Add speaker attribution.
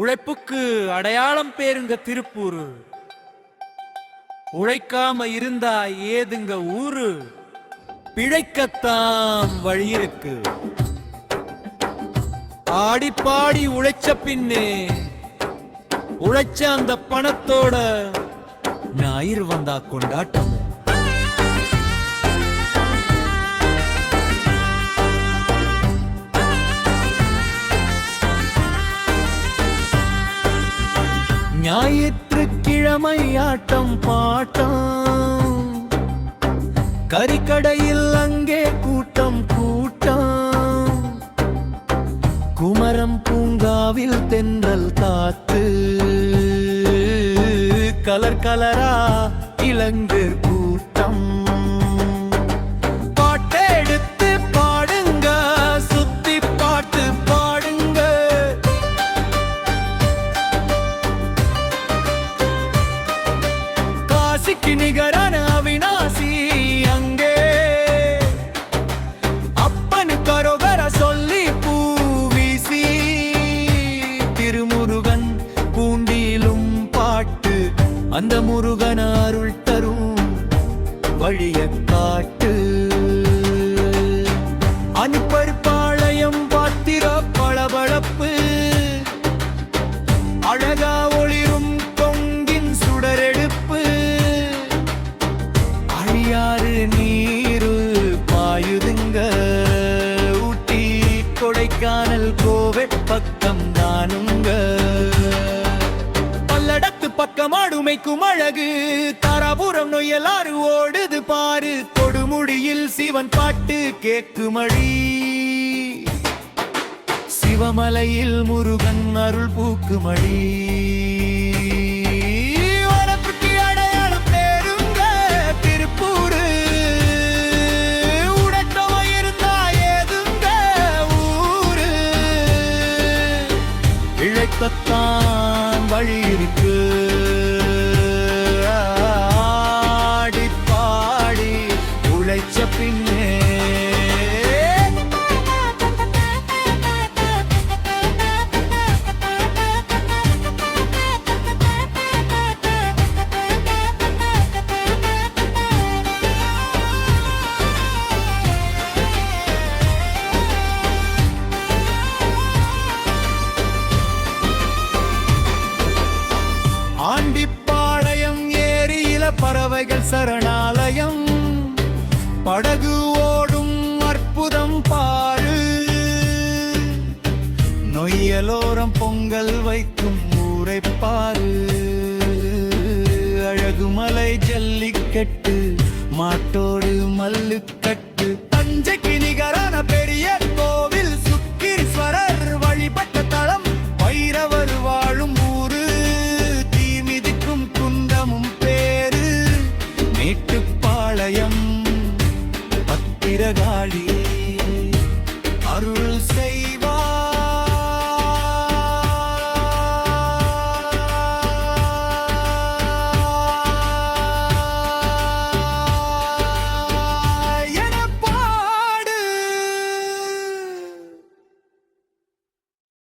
Speaker 1: உழைப்புக்கு அடையாளம் பேருங்க திருப்பூரு. உழைக்காம இருந்தா ஏதுங்க ஊரு, பிழைக்கத்தான் வழி இருக்கு. ஆடி பாடி உழைச்ச பின்னே உழைச்ச அந்த பணத்தோட ஞாயிறு வந்தா கொண்டாட்டம். ஞாயிற்றுக்கிழமை ஆட்டம் பாட்டம், கறிக்கடையில் அங்கே கூட்டம் கூட்டம். குமரம் பூங்காவில் தென்றல் காத்து, கலர் கலரா இளங்கு கூட்டம். பாட்டெடுத்து பாடுங்க, சுத்தி பாட்டு பாடுங்க. காசிக்கு நிகரான அவிநாசி அங்கே, அப்பனு கரோகர சொல்லி பூவீசி. திருமுருகன் பூண்டிலும் பாட்டு, அந்த முருகன் அருள் தரும் வழிய காட்டு. அனுப்பற்பாளையம் பாத்திர பளபளப்பு, அழகா ஒளிரும் கொங்கின் சுடரெடுப்பு. அழியாறு நீரு பாயுதுங்க, ஊட்டி கொடைக்கானல் கோவை பக்கம் தானுங்க. பல்லடத்து பக்கமாடுமைக்கும் அழகு, தாராபுரம் நொய்யலாறு ஓடுது பாரு. கொடுமுடியில் சிவன் பாட்டு கேக்குமடி, சிவமலையில் முருகன் அருள் பூக்குமடி. உழைப்புக்கு அடையாளம் பேருங்க திருப்பூரு, உழைத்தவ இருந்தா ஏதுங்க ஊரு. இழைக்கத்தான் வழி இருக்கு, ஆடி பாடி உழைச்ச பின்னே. ஆண்டிப்பாளையம் ஏரியில பறவைகள் சரணாலயம், படகு ஓடும் அற்புதம் பாரு. நொய்யலோரம் பொங்கல் வைக்கும் ஊரை பாரு. அழகுமலை ஜல்லிக்கட்டு, மாட்டோடு மல்லுக்கட்டு. தஞ்சைக்கு நிகரான பெரிய கோவில் சுக்கீஸ்வரர் வழிபட்ட தளம், வைரவர் வாழும் ஊரு. தீமிதிக்கும் குந்தமும் பேரு, மீட்டு